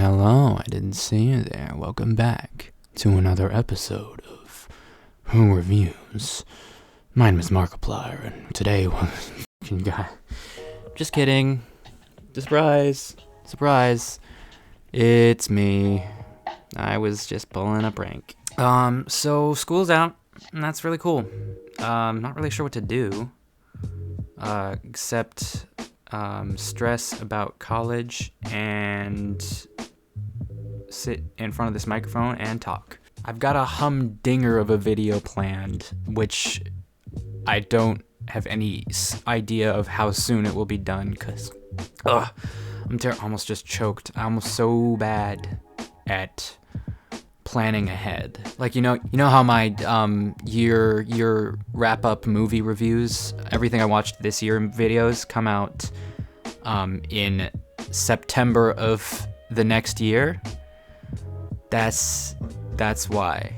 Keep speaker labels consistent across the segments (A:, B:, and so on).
A: hello, I didn't see you there. Welcome back to another episode of Who Reviews. My name is Markiplier, and today, just kidding. Surprise. It's me. I was just pulling a prank. So school's out, and that's really cool. Not really sure what to do, except stress about college and sit in front of this microphone and talk. I've got a humdinger of a video planned, which I don't have any idea of how soon it will be done, because I'm almost just choked. I'm almost so bad at planning ahead. Like, you know how my year wrap up movie reviews, everything I watched this year videos come out in September of the next year. That's why.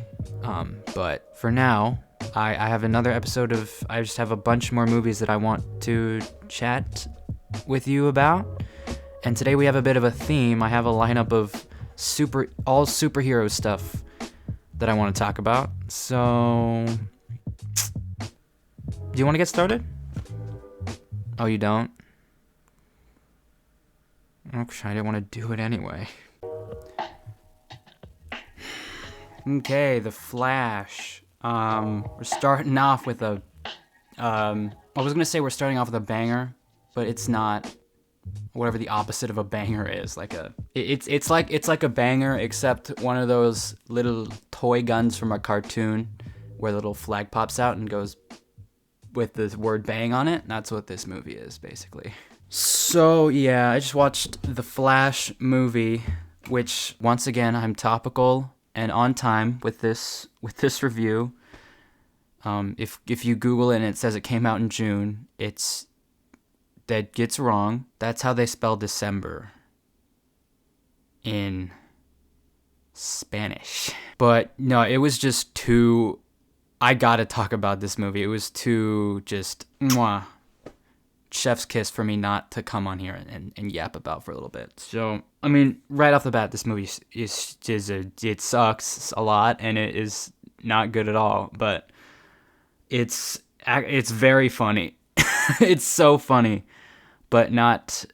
A: But for now, I have another episode of, I just have a bunch more movies that I want to chat with you about. And today we have a bit of a theme. I have a lineup of all superhero stuff that I want to talk about. So, do you want to get started? Oh, you don't? Okay, I didn't want to do it anyway. Okay, The Flash. We're starting off with a, I was gonna say we're starting off with a banger, but it's not. Whatever the opposite of a banger is, it's like a banger, except one of those little toy guns from a cartoon where the little flag pops out and goes with the word bang on it. That's what this movie is, basically. So yeah, I just watched the Flash movie, which once again I'm topical and on time with this review. If you Google it and it says it came out in June, that gets wrong. That's how they spell December in Spanish. But no, it was just too, I gotta talk about this movie. It was too just chef's kiss for me not to come on here and yap about for a little bit. So, I mean, right off the bat, this movie it sucks a lot and it is not good at all, but it's very funny. It's so funny, but not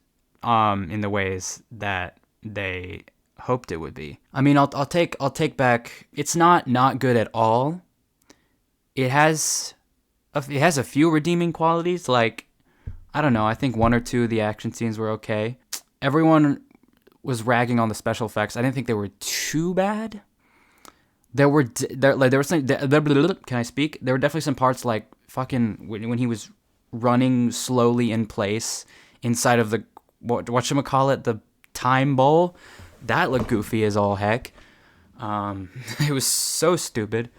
A: in the ways that they hoped it would be. I mean, I'll take back. It's not good at all. It has a few redeeming qualities. Like, I don't know. I think one or two of the action scenes were okay. Everyone was ragging on the special effects. I didn't think they were too bad. There were some. Can I speak? There were definitely some parts like fucking when he was running slowly in place inside of the whatchamacallit, the time bowl. That looked goofy as all heck. It was so stupid.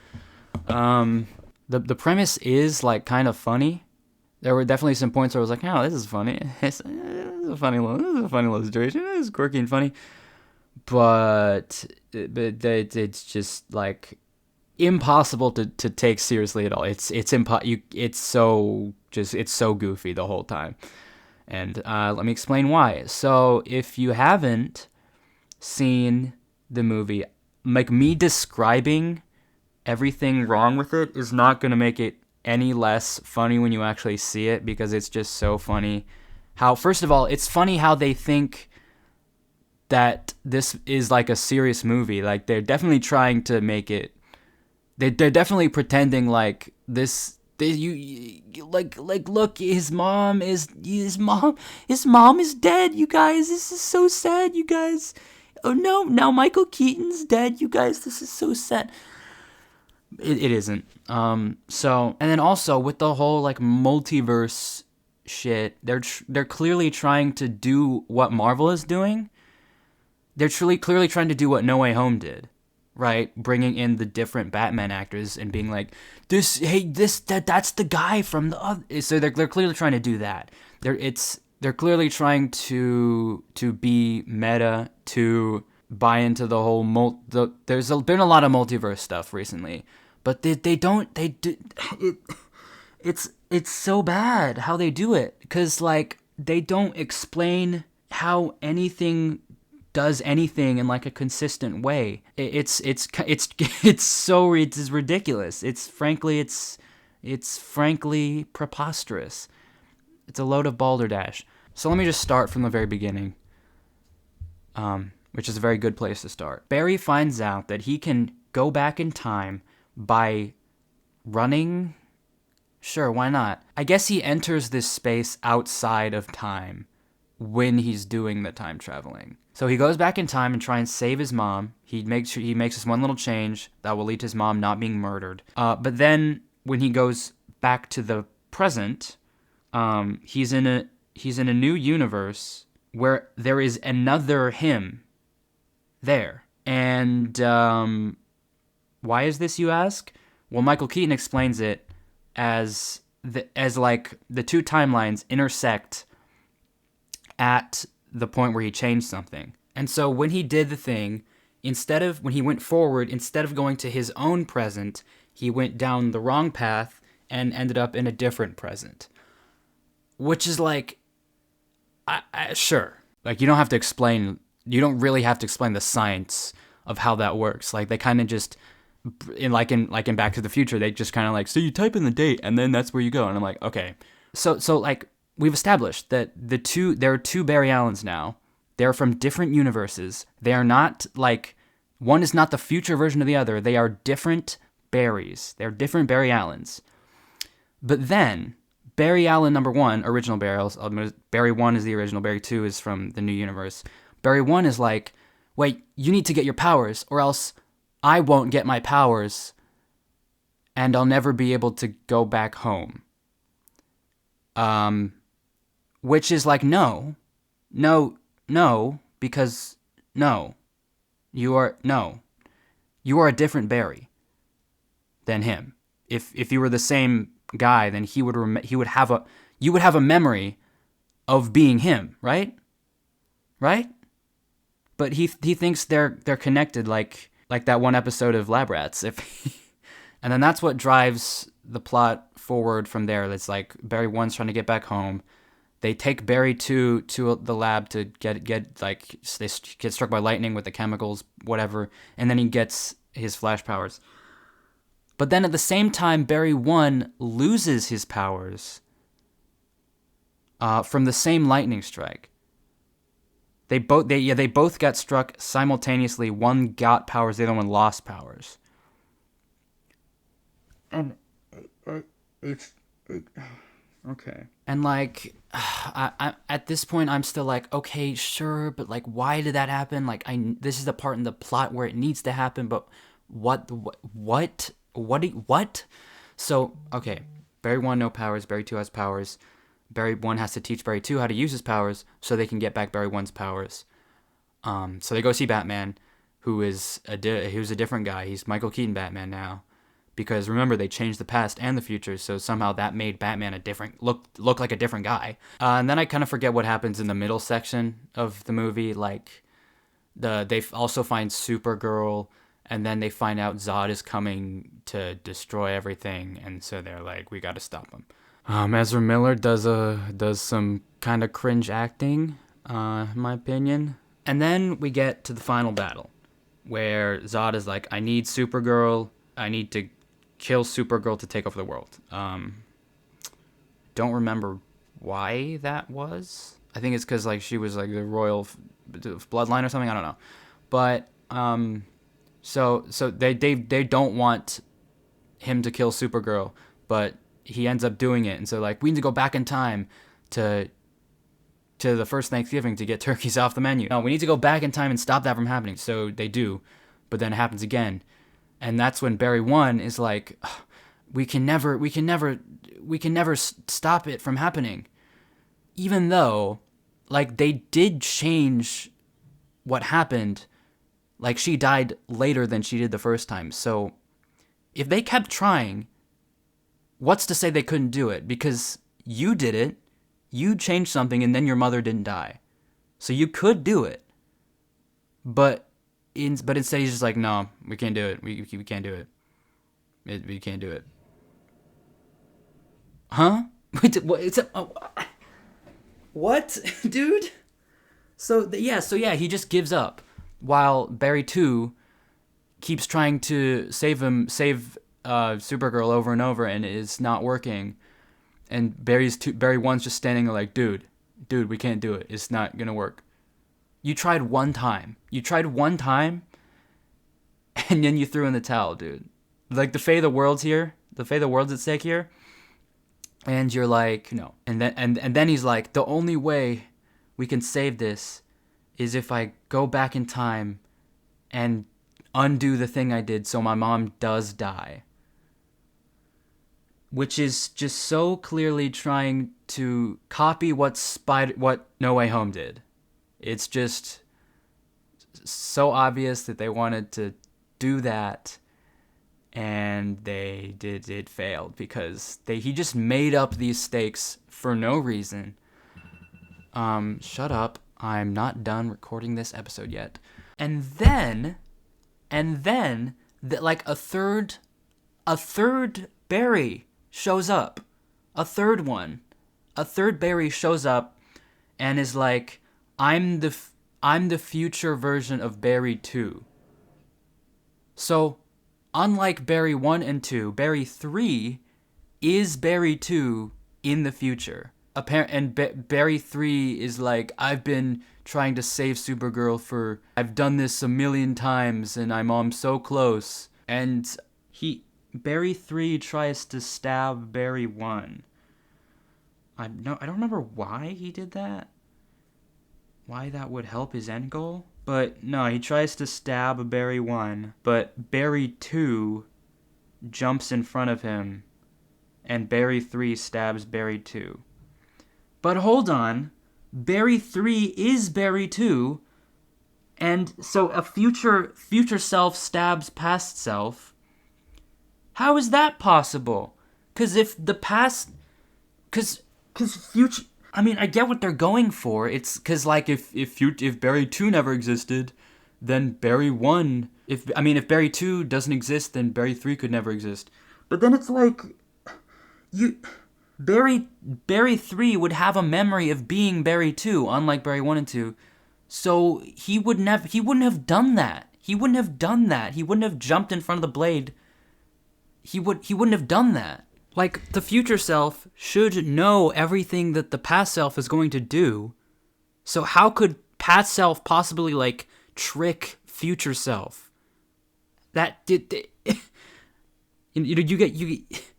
A: The premise is like kind of funny. There were definitely some points where I was like, "Oh, this is funny. This is a funny little situation. This is quirky and funny." But it's just like impossible to take seriously at all. It's so goofy the whole time. And let me explain why. So if you haven't seen the movie, like, me describing everything wrong with it is not going to make it any less funny when you actually see it, because it's just so funny. How, first of all, it's funny how they think that this is like a serious movie. Like, they're definitely trying to make it. They're definitely pretending like this. Look, his mom is dead, you guys. This is so sad, you guys. Oh no, now Michael Keaton's dead, you guys. This is so sad. It isn't. So, and then also with the whole like multiverse shit, they're clearly trying to do what Marvel is doing. They're clearly trying to do what No Way Home did, right? Bringing in the different Batman actors and being like, that's the guy from the other. So they're clearly trying to do that. They're clearly trying to be meta, to buy into the whole there's been a lot of multiverse stuff recently, but it's so bad how they do it, because like they don't explain how anything does anything in like a consistent way. It's ridiculous. It's frankly preposterous. It's a load of balderdash. So let me just start from the very beginning, which is a very good place to start. Barry finds out that he can go back in time by running. Sure, why not? I guess he enters this space outside of time when he's doing the time traveling. So he goes back in time and tries and save his mom. He makes this one little change that will lead to his mom not being murdered. But then when he goes back to the present, he's in a new universe where there is another him there. And why is this, you ask? Well, Michael Keaton explains it as like the two timelines intersect at the point where he changed something. And so when he did the thing, when he went forward, instead of going to his own present, he went down the wrong path and ended up in a different present. Which is like, sure. Like, you don't really have to explain the science of how that works. Like, they kind of just, in Back to the Future, they just kind of like, so you type in the date and then that's where you go. And I'm like, okay. So like, we've established that there are two Barry Allens now. They're from different universes. They are not like, one is not the future version of the other. They are different Barrys. They're different Barry Allens. But then, Barry Allen number 1, original Barry 1 is the original, Barry 2 is from the new universe. Barry 1 is like, wait, you need to get your powers, or else I won't get my powers, and I'll never be able to go back home. Which is like, no, because no. You are a different Barry than him. If you were the same guy, then you would have a memory of being him, right? Right? But he thinks they're connected, like that one episode of Lab Rats. And then that's what drives the plot forward from there. It's like Barry 1's trying to get back home. They take Barry to the lab to get like, they get struck by lightning with the chemicals, whatever, and then he gets his flash powers. But then at the same time, Barry 1 loses his powers from the same lightning strike. They both got struck simultaneously. One got powers, the other one lost powers. And it's okay. And like, I at this point, I'm still like, okay, sure, but like, why did that happen? Like, this is the part in the plot where it needs to happen, but what? So, okay, Barry 1 no powers, Barry 2 has powers. Barry 1 has to teach Barry 2 how to use his powers so they can get back Barry 1's powers. So they go see Batman, who's a different guy. He's Michael Keaton Batman now. Because remember, they changed the past and the future, so somehow that made Batman look like a different guy. And then I kind of forget what happens in the middle section of the movie. Like, they also find Supergirl, and then they find out Zod is coming to destroy everything, and so they're like, we got to stop him. Ezra Miller does some kind of cringe acting, in my opinion. And then we get to the final battle, where Zod is like, I need Supergirl. I need to kill Supergirl to take over the world. Don't remember why that was. I think it's because like she was like the royal bloodline or something. I don't know. But so they don't want him to kill Supergirl, but he ends up doing it. And so like, we need to go back in time to the first Thanksgiving to get turkeys off the menu. No, we need to go back in time and stop that from happening. So they do, but then it happens again. And that's when Barry 1 is like, we can never stop it from happening. Even though, like, they did change what happened. Like, she died later than she did the first time. So, if they kept trying, what's to say they couldn't do it? Because you did it, you changed something, and then your mother didn't die. So you could do it. But instead he's just like, no, we can't do it. We can't do it. We can't do it. Huh? Wait, what? What, dude? So yeah, he just gives up while Barry 2 keeps trying to save Supergirl over and over, and it's not working. And Barry 1's just standing there like, dude, we can't do it. It's not gonna work. You tried one time, and then you threw in the towel, dude. Like, the fate of the world's at stake here, and you're like, no. And then he's like, the only way we can save this is if I go back in time and undo the thing I did so my mom does die. Which is just so clearly trying to copy what No Way Home did. It's just so obvious that they wanted to do that, and it failed because he just made up these stakes for no reason. Shut up. I'm not done recording this episode yet. And then like a third Barry shows up. A third Barry shows up and is like, I'm the future version of Barry 2. So, unlike Barry 1 and 2, Barry 3 is Barry 2 in the future. Barry 3 is like, I've been trying to save Supergirl I've done this a million times and I'm so close. And Barry 3 tries to stab Barry 1. I don't remember why he did that. Why that would help his end goal. But no, he tries to stab Barry 1, but Barry 2 jumps in front of him, and Barry 3 stabs Barry 2. But hold on, Barry 3 is Barry 2, and so a future self stabs past self. How is that possible? Because if the past... Because future... I mean, I get what they're going for. It's because, like, if Barry 2 never existed, then Barry 1... If Barry 2 doesn't exist, then Barry 3 could never exist. But then it's like... Barry 3 would have a memory of being Barry 2, unlike Barry 1 and 2. So he wouldn't have done that. He wouldn't have jumped in front of the blade. He wouldn't have done that. Like, the future self should know everything that the past self is going to do. So how could past self possibly, like, trick future self? That did...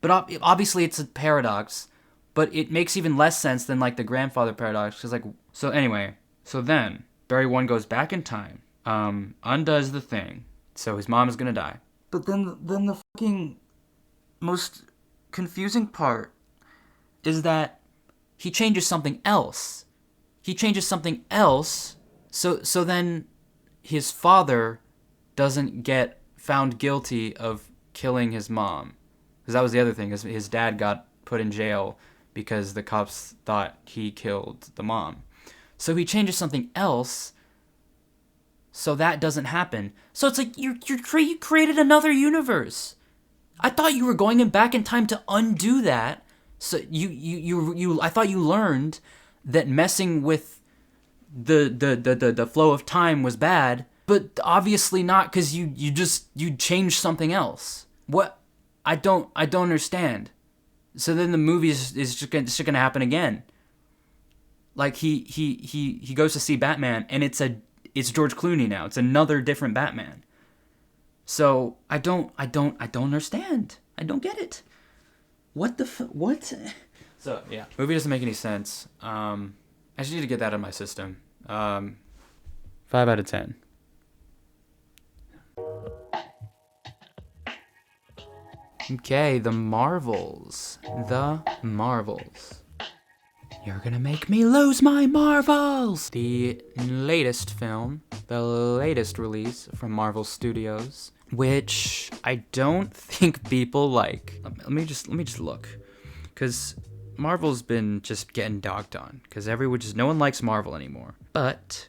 A: But obviously it's a paradox. But it makes even less sense than, like, the grandfather paradox. Because, like... So anyway. So then, Barry 1 goes back in time. Undoes the thing. So his mom is gonna die. But then the fucking most confusing part is that he changes something else. So then his father doesn't get found guilty of killing his mom. Because that was the other thing, is his dad got put in jail because the cops thought he killed the mom. So he changes something else so that doesn't happen. So it's like you created another universe. I thought you were going back in time to undo that. So I thought you learned that messing with the flow of time was bad, but obviously not, because you changed something else. What? I don't understand. So then the movie is just gonna happen again. Like he goes to see Batman, and it's George Clooney now. It's another different Batman. So I don't understand. I don't get it. What? So yeah, movie doesn't make any sense. I just need to get that out of my system. 5 out of 10. Okay, the Marvels. You're gonna make me lose my marbles! The latest film, the latest release from Marvel Studios, which I don't think people like. Let me just look, because Marvel's been just getting dogged on, because no one likes Marvel anymore. But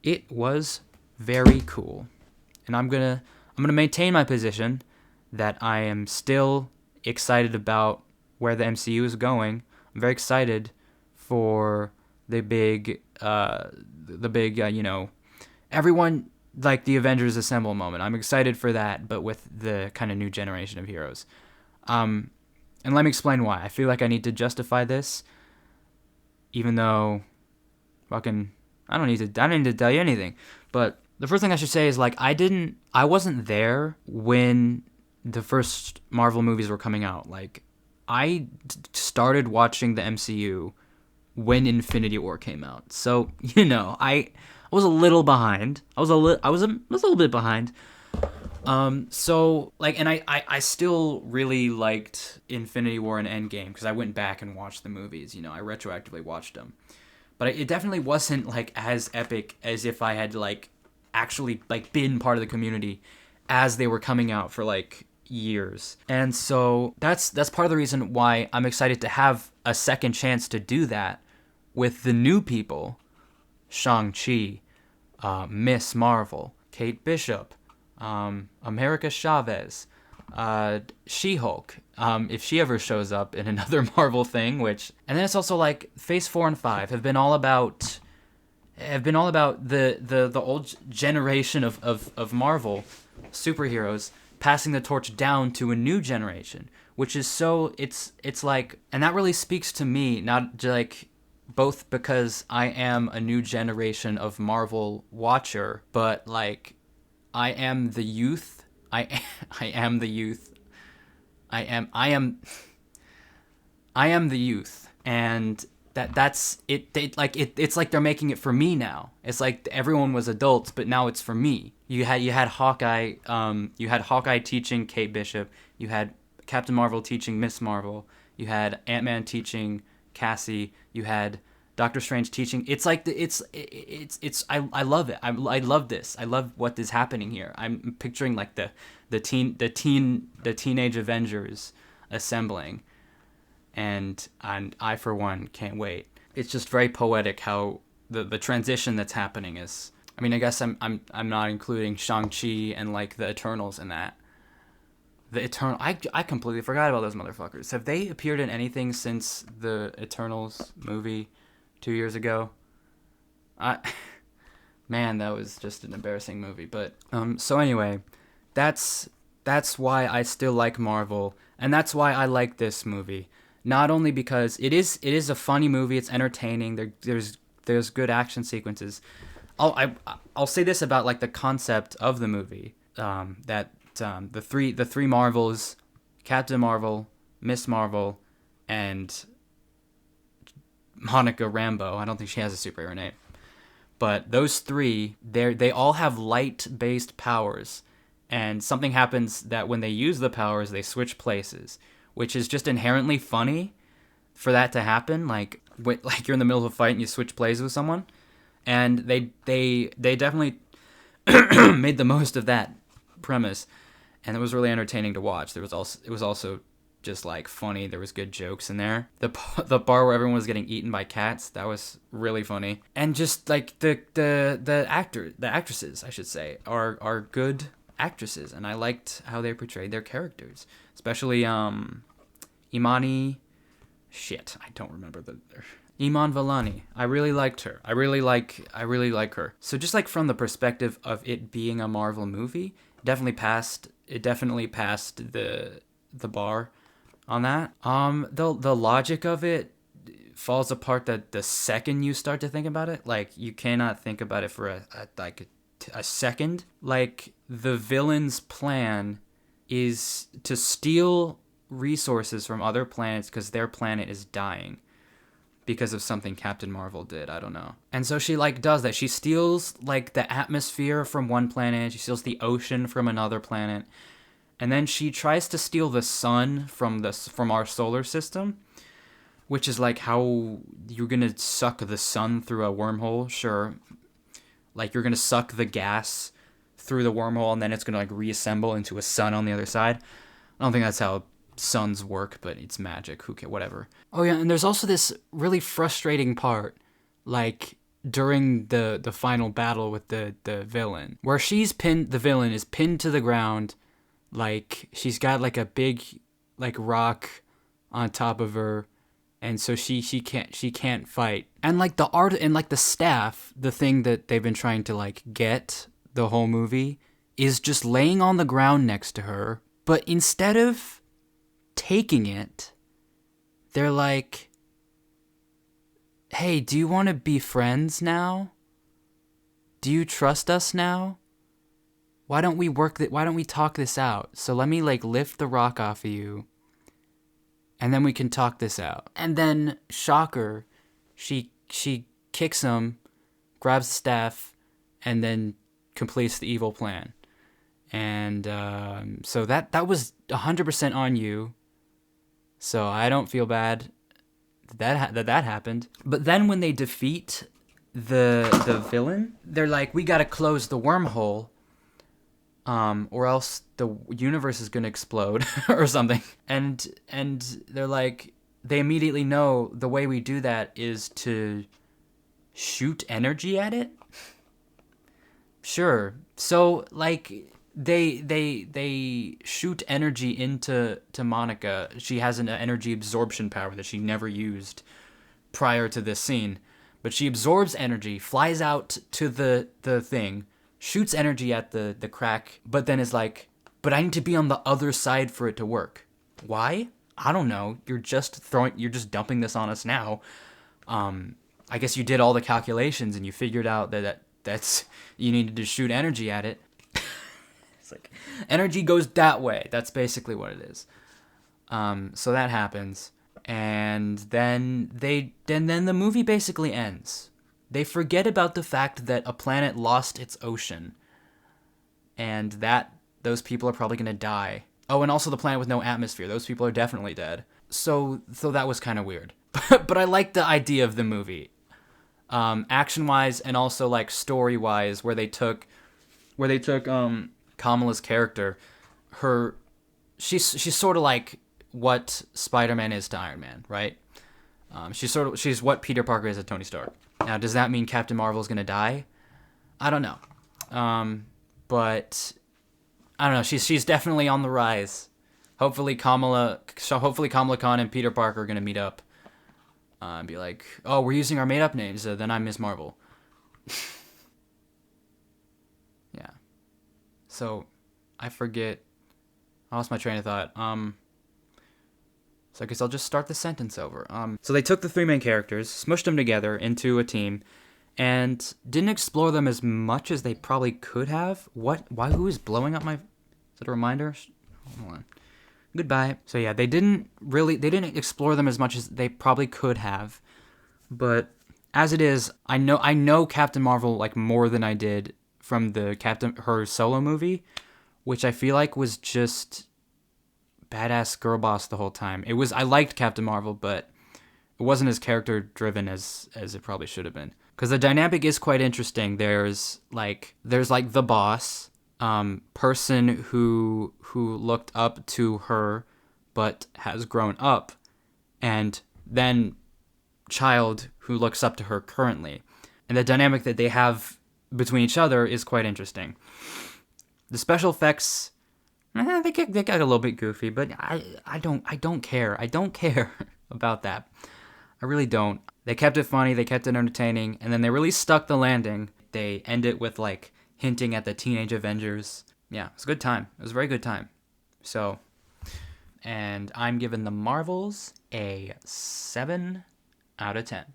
A: it was very cool, and I'm gonna maintain my position that I am still excited about where the MCU is going. I'm very excited for the big the big everyone, like the Avengers assemble moment. I'm excited for that, but with the kind of new generation of heroes. And let me explain why. I feel like I need to justify this, even though fucking I don't need to tell you anything. But the first thing I should say is, like, I wasn't there when the first Marvel movies were coming out. Like, I started watching the MCU when Infinity War came out. So, I was a little behind. I was a little bit behind. So, like, and I still really liked Infinity War and Endgame because I went back and watched the movies. I retroactively watched them. But it definitely wasn't, like, as epic as if I had, like, actually, like, been part of the community as they were coming out for, like, years. And so that's part of the reason why I'm excited to have a second chance to do that with the new people. Shang-Chi, Miss Marvel, Kate Bishop, America Chavez, She-Hulk, if she ever shows up in another Marvel thing, and then it's also like Phase 4 and 5 have been all about the old generation of Marvel superheroes passing the torch down to a new generation, which is so it's like, and that really speaks to me, not like both because I am a new generation of Marvel watcher, but like I am the youth. I am the youth. I am the youth, and that's it. It's like they're making it for me now. It's like everyone was adults, but now it's for me. You had Hawkeye. You had Hawkeye teaching Kate Bishop. You had Captain Marvel teaching Miss Marvel. You had Ant-Man teaching Cassie. You had Doctor Strange teaching. It's like I love it. I love this. I love what is happening here. I'm picturing like the teenage Avengers assembling, and I for one can't wait. It's just very poetic how the transition that's happening is. I mean, I guess I'm not including Shang-Chi and like the Eternals in that. I completely forgot about those motherfuckers. Have they appeared in anything since the Eternals movie 2 years ago? Man, that was just an embarrassing movie. But so anyway, that's why I still like Marvel, and that's why I like this movie. Not only because it is a funny movie, it's entertaining. There's good action sequences. I'll say this about like the concept of the movie, that the three Marvels, Captain Marvel, Miss Marvel, and Monica Rambeau. I don't think she has a superhero name, but those three, they all have light-based powers, and something happens that when they use the powers, they switch places, which is just inherently funny for that to happen. Like you're in the middle of a fight and you switch places with someone, and they definitely made the most of that premise, and it was really entertaining to watch. It was also just like funny. There was good jokes in there. The bar where everyone was getting eaten by cats, that was really funny. And just like the actresses, I should say, are good actresses, and I liked how they portrayed their characters, especially Imani. Shit, I don't remember Iman Vellani. I really liked her. I really like her. So just like from the perspective of it being a Marvel movie, it definitely passed the bar on that. The logic of it falls apart the second you start to think about it. Like, you cannot think about it for a second. Like, the villain's plan is to steal resources from other planets because their planet is dying because of something Captain Marvel did. I don't know. And so she like does that. She steals like the atmosphere from one planet. She steals the ocean from another planet. And then she tries to steal the sun from our solar system, which is like how you're going to suck the sun through a wormhole. Sure. Like, you're going to suck the gas through the wormhole and then it's going to like reassemble into a sun on the other side. I don't think that's how suns work, but it's magic. Who cares? Whatever. Oh yeah, and there's also this really frustrating part, like during the final battle with the villain, where the villain is pinned to the ground, like she's got like a big like rock on top of her, and so she can't fight. And like the art and like the staff, the thing that they've been trying to like get the whole movie is just laying on the ground next to her, but instead of taking it, they're like, "Hey, do you want to be friends now? Do you trust us now? Why don't we why don't we talk this out? So let me like lift the rock off of you, and then we can talk this out." And then shocker, she kicks him, grabs the staff, and then completes the evil plan. And so that was 100% on you. So I don't feel bad that happened. But then when they defeat the villain, they're like, "We gotta close the wormhole, or else the universe is gonna explode," or something. And they're like, they immediately know the way we do that is to shoot energy at it. Sure. So like they shoot energy into Monica. She has an energy absorption power that she never used prior to this scene, but she absorbs energy, flies out to the thing, shoots energy at the crack, but then is like, "But I need to be on the other side for it to work." Why? I don't know. You're just dumping this on us now. I guess you did all the calculations and you figured out that's you needed to shoot energy at it. It's like energy goes that way. That's basically what it is. So that happens, and then then the movie basically ends. They forget about the fact that a planet lost its ocean, and that those people are probably gonna die. Oh, and also the planet with no atmosphere. Those people are definitely dead. So that was kind of weird. But I like the idea of the movie, action-wise and also like story-wise, where they took Kamala's character, she's sort of like what Spider-Man is to Iron Man, right? She's what Peter Parker is to Tony Stark. Now, does that mean Captain Marvel's gonna die? I don't know. But I don't know. She's definitely on the rise. Hopefully Kamala Khan and Peter Parker are gonna meet up and be like, "Oh, we're using our made-up names. Then I'm Ms. Marvel." Yeah. So I forget. I lost my train of thought. So I guess I'll just start the sentence over. So they took the three main characters, smushed them together into a team, and didn't explore them as much as they probably could have. Who is blowing up my... Is that a reminder? Hold on. Goodbye. So yeah, they didn't explore them as much as they probably could have. But as it is, I know Captain Marvel like more than I did from her solo movie, which I feel like was just badass girl boss the whole time. I liked Captain Marvel, but it wasn't as character driven as it probably should have been. Because the dynamic is quite interesting. There's like the boss, person who looked up to her but has grown up, and then child who looks up to her currently. And the dynamic that they have between each other is quite interesting. The special effects, they got a little bit goofy, but I don't care. I don't care about that. I really don't. They kept it funny, they kept it entertaining, and then they really stuck the landing. They end it with like hinting at the Teenage Avengers. Yeah, it was a good time. It was a very good time. So, and I'm giving the Marvels a 7 out of 10.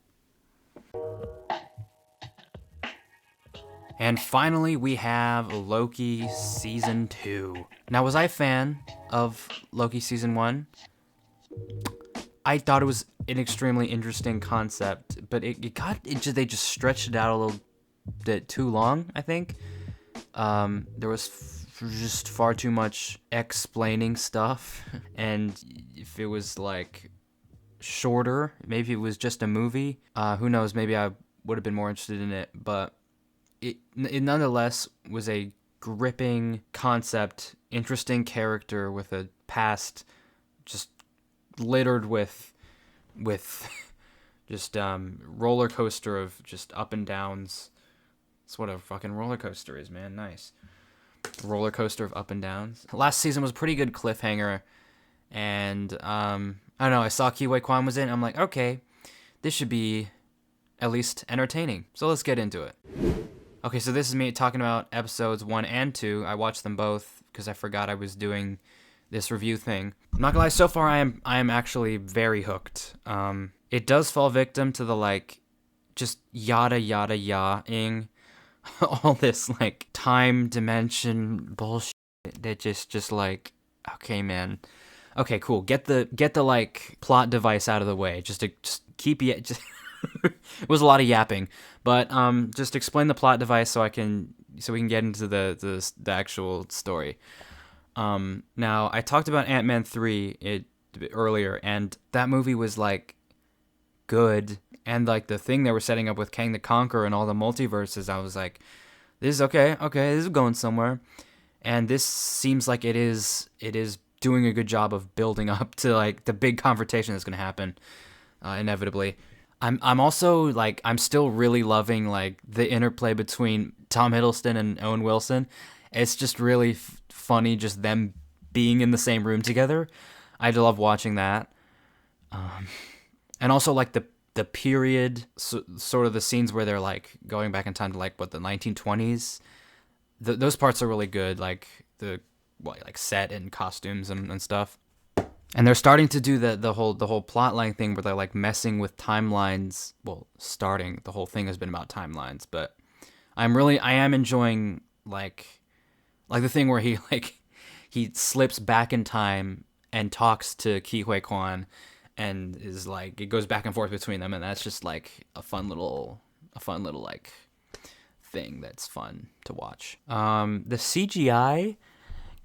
A: And finally, we have Loki Season 2. Now, was I a fan of Loki Season 1? I thought it was an extremely interesting concept, but they just stretched it out a little bit too long, I think. There was just far too much explaining stuff, and if it was like shorter, maybe it was just a movie, who knows, maybe I would have been more interested in it, but it nonetheless was a gripping concept, interesting character with a past just littered with just roller coaster of just up and downs. That's what a fucking roller coaster is, man. Nice. Roller coaster of up and downs. Last season was a pretty good cliffhanger, and I don't know, I saw Ki Wei Kwan was in. I'm like, okay, this should be at least entertaining. So let's get into it. Okay, so this is me talking about episodes 1 and 2. I watched them both because I forgot I was doing this review thing. I'm not gonna lie, so far I am actually very hooked. It does fall victim to the like just yada yada ya-ing all this like time dimension bullshit that just like, okay man, okay cool, get the like plot device out of the way, just keep it just it was a lot of yapping, but just explain the plot device so we can get into the actual story. Now I talked about Ant-Man 3 earlier, and that movie was like good, and like the thing they were setting up with Kang the Conqueror and all the multiverses, I was like, this is okay, this is going somewhere. And this seems like it is doing a good job of building up to like the big confrontation that's going to happen inevitably. I'm also like, I'm still really loving like the interplay between Tom Hiddleston and Owen Wilson. It's just really funny just them being in the same room together. I love watching that. And also like the period, sort of the scenes where they're like going back in time to like what, the 1920s. Those parts are really good, like the like set and costumes and stuff. And they're starting to do the whole plotline thing where they're like messing with timelines. Well, starting, the whole thing has been about timelines, but I am enjoying like the thing where he slips back in time and talks to Ki Hui Kwan, and is like, it goes back and forth between them, and that's just like a fun little like thing that's fun to watch. The CGI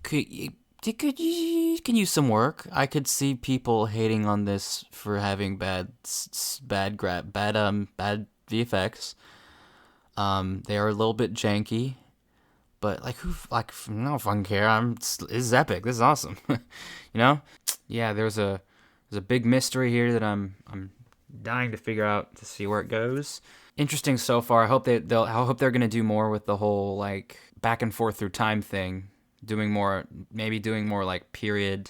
A: could use some work. I could see people hating on this for having bad VFX. They are a little bit janky, but like no fucking care. This is epic. This is awesome. You know? Yeah, there's a big mystery here that I'm dying to figure out, to see where it goes. Interesting so far. I hope they're gonna do more with the whole like back and forth through time thing. Maybe doing more like period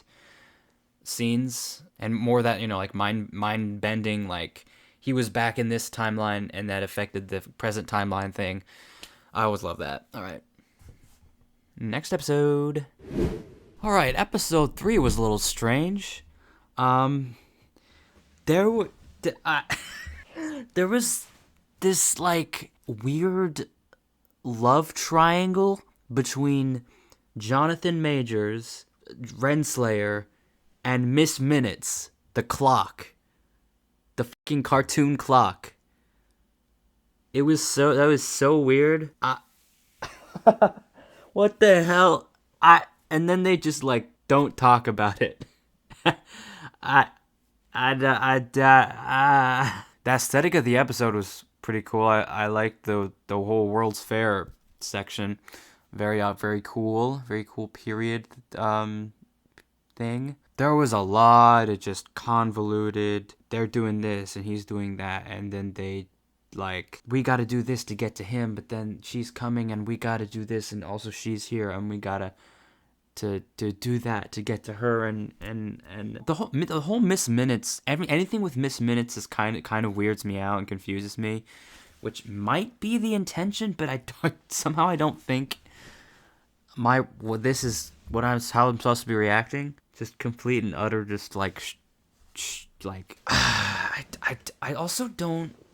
A: scenes, and more that, like mind bending, like he was back in this timeline and that affected the present timeline thing. I always love that. All right. Next episode. All right, episode 3 was a little strange. There was this like weird love triangle between Jonathan Majors, Renslayer, and Miss Minutes, the clock. The fucking cartoon clock. That was so weird. What the hell? And then they just like don't talk about it. The aesthetic of the episode was pretty cool. I liked the whole World's Fair section. Very cool period thing. There was a lot of just convoluted, they're doing this and he's doing that, and then they like, we gotta do this to get to him, but then she's coming and we gotta do this, and also she's here and we gotta to do that to get to her, and the whole Miss Minutes, anything with Miss Minutes is kind of weirds me out and confuses me, which might be the intention, but somehow I don't think this is how I'm supposed to be reacting. Just complete and utter, just like I also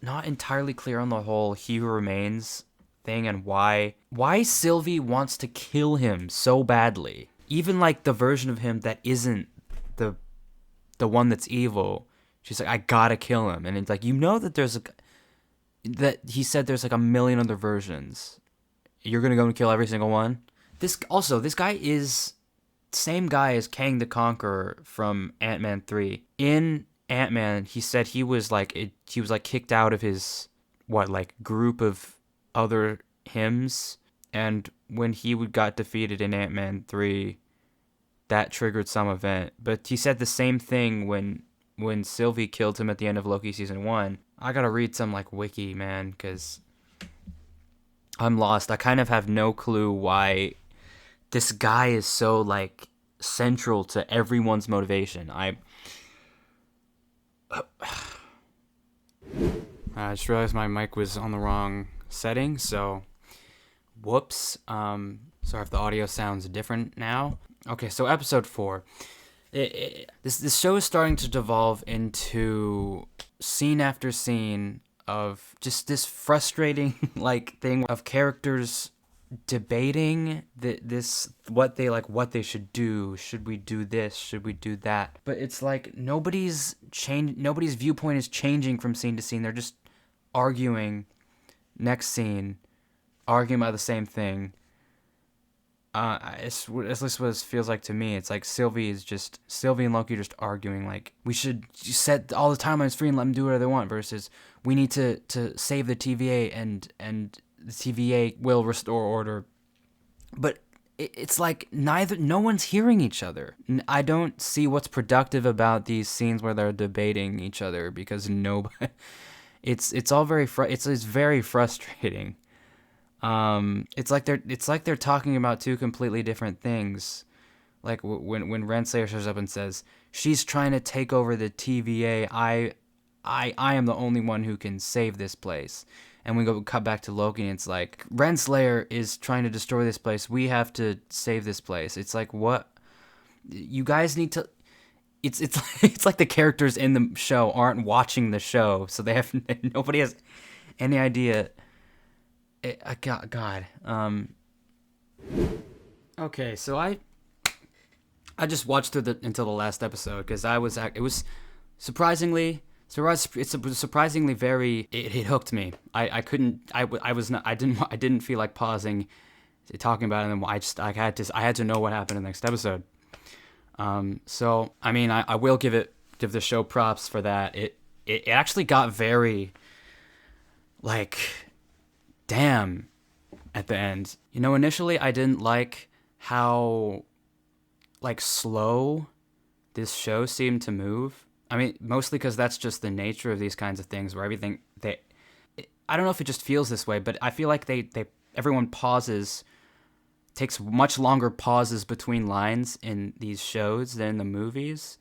A: not entirely clear on the whole He Who Remains thing, and why Sylvie wants to kill him so badly. Even like the version of him that isn't the one that's evil, she's like, I gotta kill him, and it's like, that he said there's like a million other versions. You're gonna go and kill every single one. This guy is same guy as Kang the Conqueror from Ant-Man 3. In Ant-Man, he said he was kicked out of his group of other hymns, and when he got defeated in Ant-Man 3, that triggered some event. But he said the same thing when Sylvie killed him at the end of Loki season 1. I gotta read some wiki, man, because I'm lost. I kind of have no clue why this guy is so central to everyone's motivation. I just realized my mic was on the wrong setting, so whoops. Sorry if the audio sounds different now. Okay, so episode 4. This show is starting to devolve into scene after scene of just this frustrating like thing of characters debating this what they should do. Should we do this? Should we do that? But it's like nobody's viewpoint is changing from scene to scene. They're just arguing. Next scene, arguing about the same thing. It's at least what it feels like to me. It's like Sylvie and Loki just arguing like we should set all the timelines free and let them do whatever they want versus we need to save the TVA and the TVA will restore order. But it's like no one's hearing each other. I don't see what's productive about these scenes where they're debating each other because nobody. It's all very it's very frustrating. It's like they're talking about two completely different things. Like when Renslayer shows up and says she's trying to take over the TVA, I am the only one who can save this place. And we cut back to Loki, and it's like Renslayer is trying to destroy this place. We have to save this place. It's like what you guys need to. It's like the characters in the show aren't watching the show, so nobody has any idea. God. Okay, so I just watched through until the last episode because it was surprisingly very it hooked me. I didn't feel like pausing, talking about it, and then I had to know what happened in the next episode. So I mean I will give the show props for that. It actually got very like damn at the end. Initially I didn't like how like slow this show seemed to move. I mean, mostly because that's just the nature of these kinds of things where I don't know if it just feels this way, but I feel like everyone pauses, takes much longer pauses between lines in these shows than in the movies.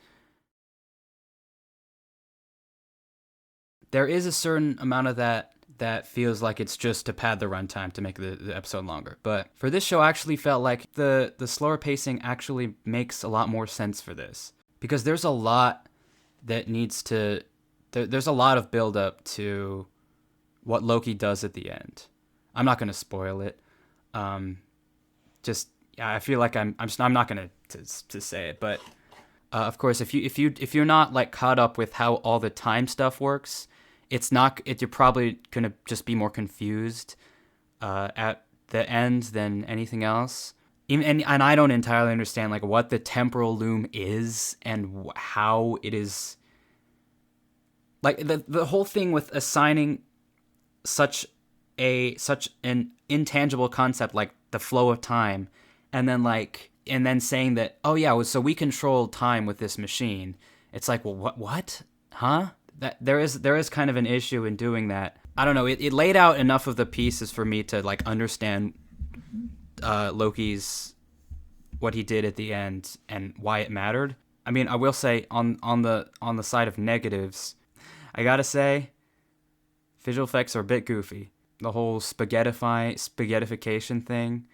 A: There is a certain amount of that feels like it's just to pad the runtime to make the episode longer. But for this show, I actually felt like the slower pacing actually makes a lot more sense for this. Because there's a lot that needs to... There's a lot of build-up to what Loki does at the end. I'm not going to spoil it. I feel like I'm not going to say it. But of course, if you're not like caught up with how all the time stuff works... you're probably gonna just be more confused at the end than anything else. And I don't entirely understand like what the temporal loom is and how it is. Like the whole thing with assigning such an intangible concept like the flow of time, and then saying that so we control time with this machine. It's like, well, what, huh? That there is kind of an issue in doing that. I don't know. It laid out enough of the pieces for me to like understand Loki's what he did at the end and why it mattered. I mean, I will say on the side of negatives, I gotta say, visual effects are a bit goofy. The whole spaghettification thing,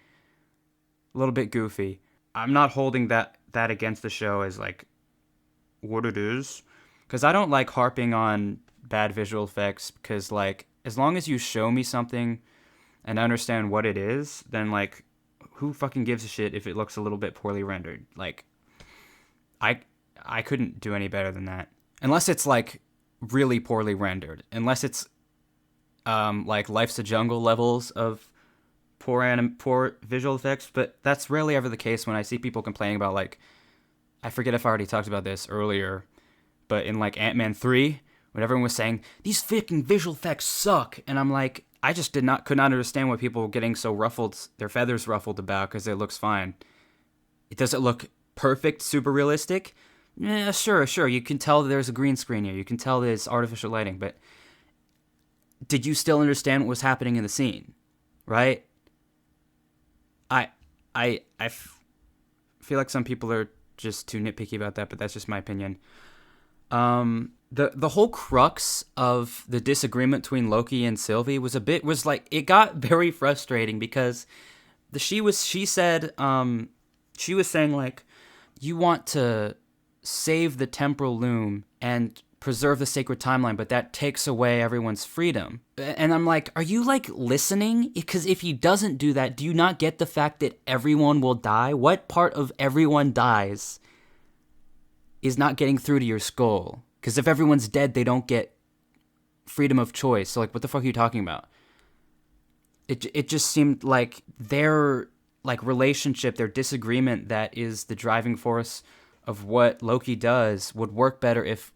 A: a little bit goofy. I'm not holding that against the show as like what it is. Because I don't like harping on bad visual effects because, like, as long as you show me something and understand what it is, then, like, who fucking gives a shit if it looks a little bit poorly rendered? Like, I couldn't do any better than that. Unless it's, like, really poorly rendered. Unless it's, like, Life's a Jungle levels of poor visual effects. But that's rarely ever the case when I see people complaining about, like, I forget if I already talked about this earlier, but in like Ant-Man 3, when everyone was saying, these fucking visual effects suck, and I'm like, I just could not understand what people were getting so ruffled, their feathers ruffled about, because it looks fine. Does it look perfect, super realistic? Yeah, sure, you can tell there's a green screen here, you can tell there's artificial lighting, but did you still understand what was happening in the scene? Right? I feel like some people are just too nitpicky about that, but that's just my opinion. The whole crux of the disagreement between Loki and Sylvie was like, it got very frustrating because she was saying like, you want to save the temporal loom and preserve the sacred timeline, but that takes away everyone's freedom. And I'm like, are you like listening? Because if he doesn't do that, do you not get the fact that everyone will die? What part of everyone dies is not getting through to your skull? Because if everyone's dead, they don't get freedom of choice. So like, what the fuck are you talking about? It just seemed like their like relationship, their disagreement that is the driving force of what Loki does would work better if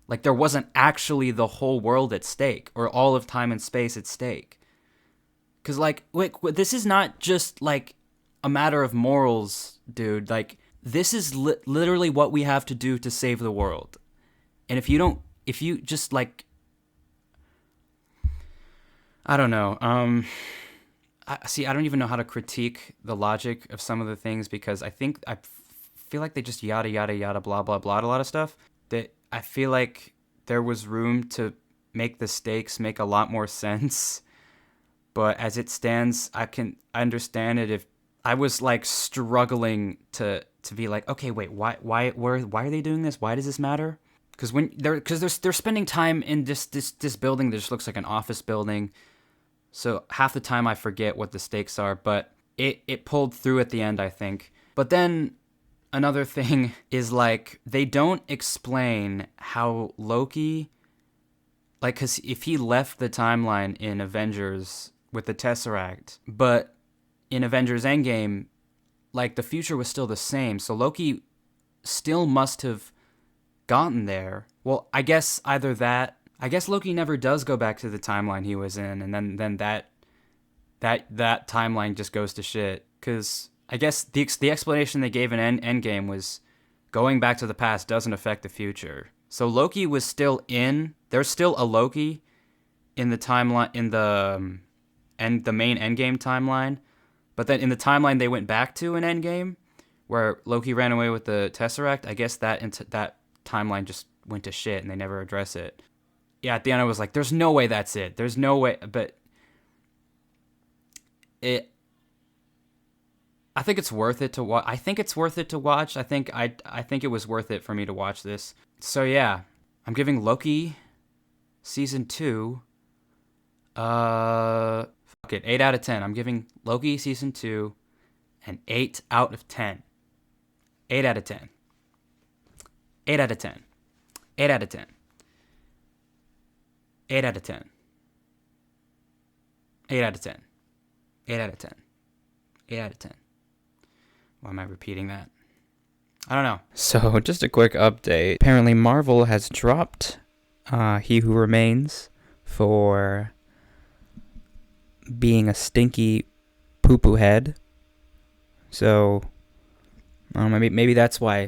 A: like there wasn't actually the whole world at stake or all of time and space at stake. Because like, wait, this is not just like a matter of morals, dude. Like, this is literally what we have to do to save the world. And if you just like, I don't know. I don't even know how to critique the logic of some of the things because I feel like they just yada yada yada blah blah blah a lot of stuff that I feel like there was room to make the stakes make a lot more sense. But as it stands, I understand it if I was like struggling to be like, okay, wait, why are they doing this? Why does this matter? Because they're spending time in this building that just looks like an office building. So half the time I forget what the stakes are, but it pulled through at the end, I think. But then another thing is like they don't explain how Loki, like, because if he left the timeline in Avengers with the Tesseract, but in Avengers Endgame, like the future was still the same. So Loki still must have gotten there. Well, I guess either that. I guess Loki never does go back to the timeline he was in, and then that timeline just goes to shit. Because I guess the explanation they gave in Endgame was going back to the past doesn't affect the future. So Loki was still in. There's still a Loki in the timeline in the main Endgame timeline, but then in the timeline they went back to in Endgame, where Loki ran away with the Tesseract. I guess that timeline just went to shit, and they never address it. Yeah, at the end I was like, there's no way that's it. There's no way, but I think it's worth it to watch. I think it's worth it to watch. I think it was worth it for me to watch this. So yeah, I'm giving Loki season 2 8 out of 10. I'm giving Loki season 2 an 8 out of 10. 8 out of 10. 8 out of 10. 8 out of 10. 8 out of 10. 8 out of 10. 8 out of 10. 8 out of 10. Why am I repeating that? I don't know. So, just a quick update. Apparently, Marvel has dropped He Who Remains for being a stinky poo-poo head. So, maybe that's why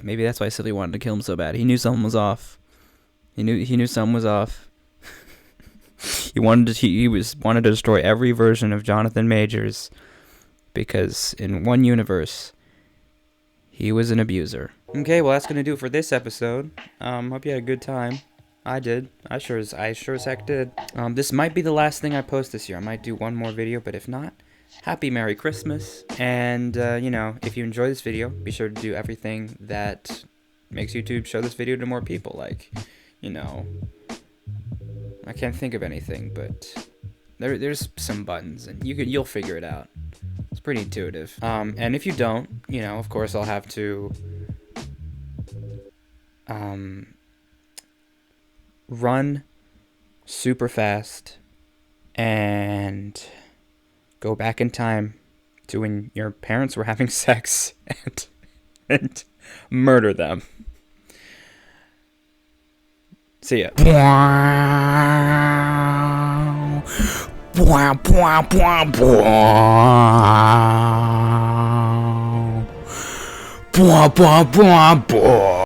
A: Silly wanted to kill him so bad. He knew something was off. He knew something was off. He wanted to destroy every version of Jonathan Majors because in one universe he was an abuser. Okay, well that's gonna do it for this episode. Hope you had a good time. I did. I sure as heck did. This might be the last thing I post this year. I might do one more video, but if not, happy Merry Christmas. And if you enjoy this video, be sure to do everything that makes YouTube show this video to more people. Like, I can't think of anything, but there's some buttons, and you'll figure it out. It's pretty intuitive. And if you don't, of course I'll have to run super fast and go back in time to when your parents were having sex and murder them. See ya.